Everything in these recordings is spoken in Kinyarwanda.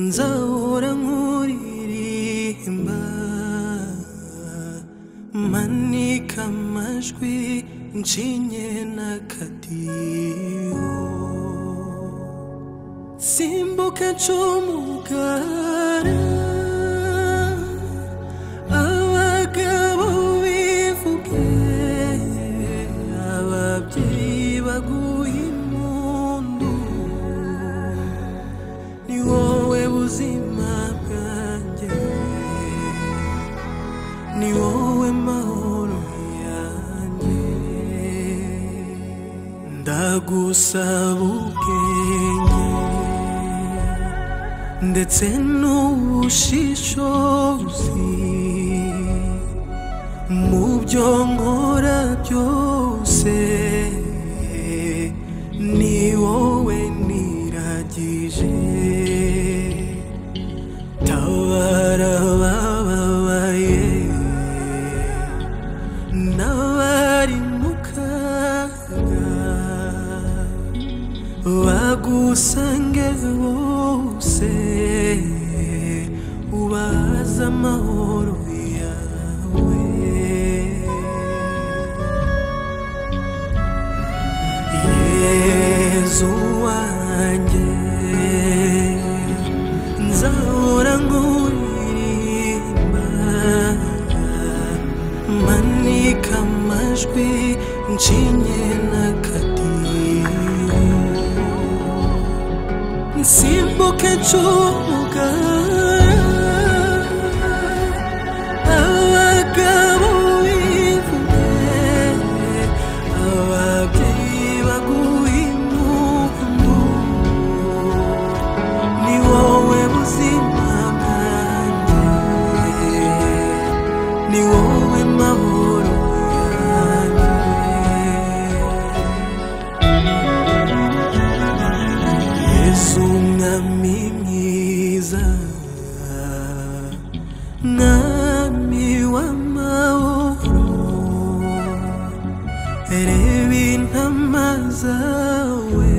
nzahora nkuririmba manika amajwi nshinye n'akadiho simbuka ncumugara abagabo bivuge ababyeyi baguha impundu ni wowe buzima bwanjye ni wowe mahoro yanjye ndagusaba ubwenge ndetse n'ubushishozi mu byo nkora byose ni wowe niragije tabara abababaye n'abari mu kaga bagusange bose ubaze amahoro yawe Yezu wanjye nzahora nkuririmba manika amajwi nshinye n'akadiho nsimbuke ncumugara abagabo bivuge ababyeyi baguha impundu ni wowe buzima bwanjye ni wowe mahoro yanjye Yesu mwami mwiza mwami w'amahoro reba intama zawe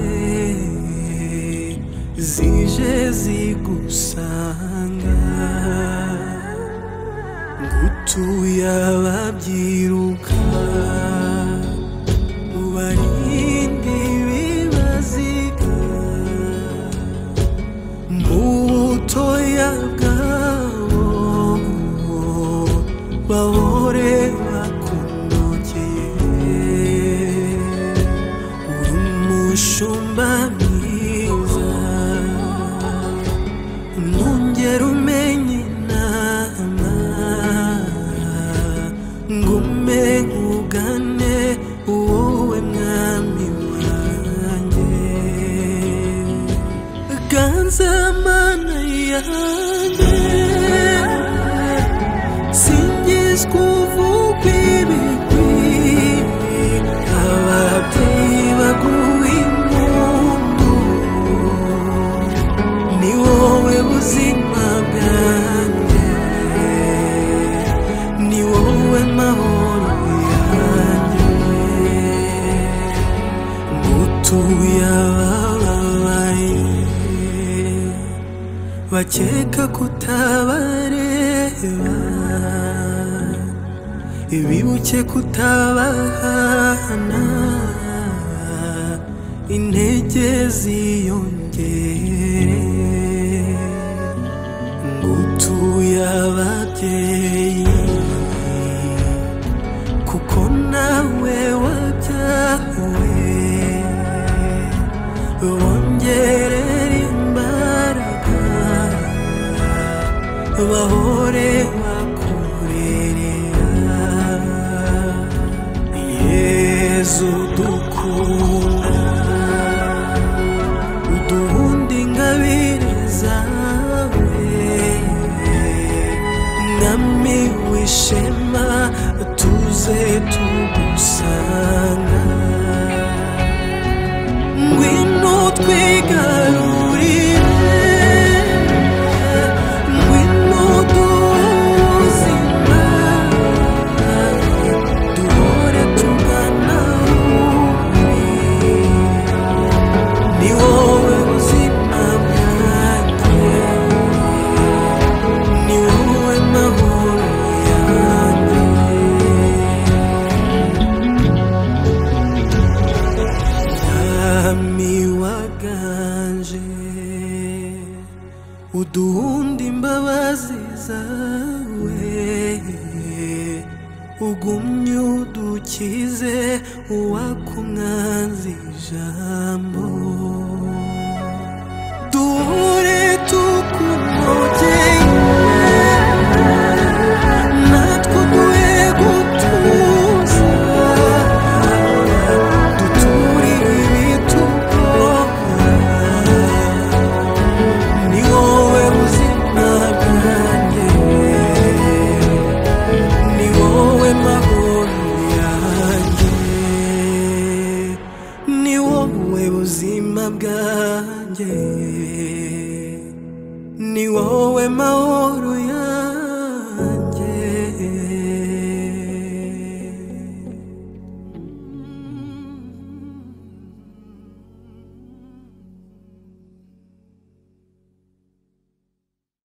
zije zigusanga ngutuye ababyiruka ubarinde ibibaziga mu butoya bwabo bahore bakunogeye uri umushumba mwiza ntungere umenye inama ngume nkugane wowe mwami wanjye ganza mana yanjye singizwa uvugwa ibigwi ababyeyi baguha impundu ni wowe buzima bwanjye ni wowe mahoro yanjye ngutuye abababaye bakeka kutabareba ibibuke kutabahana intege ziyongere ngutuye ababyeyi kuko nawe wabyawe bongerera imbaraga bahore bakurerera Yezu dukunda uduhunda ingabire zawe mwami w'ishema tuze tugusanga ngwino twigarurire ngwino duzima duhore tugana ni wowe buzima bwanjye bwanje uduhunda imbabazi zawe ugumye udukize uwakumwanzi ijambo duhure tukunogeye natwe duhe gutuza duture ibitugora ni wowe buzima bwanjye ni wowe mahoro yanjye ni wowe buzima bwanjye ni wowe mahoro yanjye